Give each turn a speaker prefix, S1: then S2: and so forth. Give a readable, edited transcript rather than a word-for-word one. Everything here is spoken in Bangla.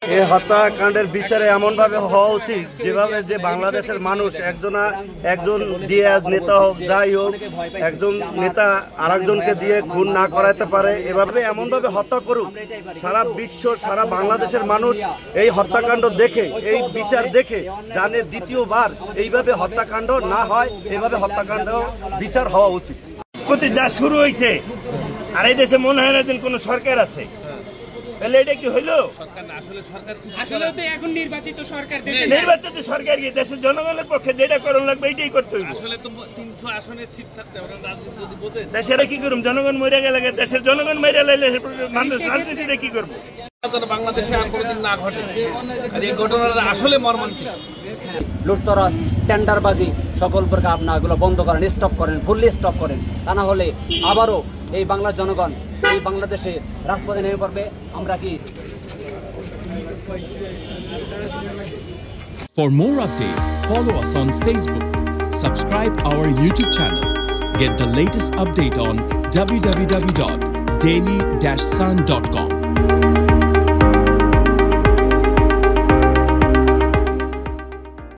S1: এই হত্যাকাণ্ডের বিচারে এমনভাবে হওয়া উচিত যেভাবে যে বাংলাদেশের মানুষ একজন দিয়ে নেতা হোক যাই হোক একজন নেতা আরেকজনকে দিয়ে খুন না করাইতে পারে এভাবে এমনভাবে হত্যা করুক সারা বিশ্ব সারা বাংলাদেশের মানুষ এই হত্যাকাণ্ড দেখে এই বিচার দেখে জানে দ্বিতীয়বার এইভাবে হত্যাকাণ্ড না হয় এইভাবে হত্যাকাণ্ড বিচার হওয়া উচিত।
S2: যা শুরু হয়েছে আর এই দেশে মনে হয় না যে কোনো সরকার আছে, তাহলে এটা কি হইলো? নির্বাচিত সরকার কি দেশের জনগণের পক্ষে যেটা করণ লাগবে এটাই করতে হইব। দেশের কি করুম? জনগণ মরে গেলে দেশের জনগণ মরে লাইলে মানুষ রাজনীতিতে কি করবো?
S3: বাংলাদেশে আর কোনোদিন না ঘটে। এই ঘটনাটা আসলে মর্মান্তিক।
S4: লুটতরাজ টেন্ডারবাজি সকল প্রকার আপনাগুলো বন্ধ করেন, স্টপ করেন, ফুললি স্টপ করেন, তা না হলে আবারও এই বাংলার জনগণ এই বাংলাদেশে রাজপথে নেমে পড়বে। আমরা কি
S5: For more updates, follow us on Facebook, subscribe our YouTube channel, get the latest update on www.daily-sun.com.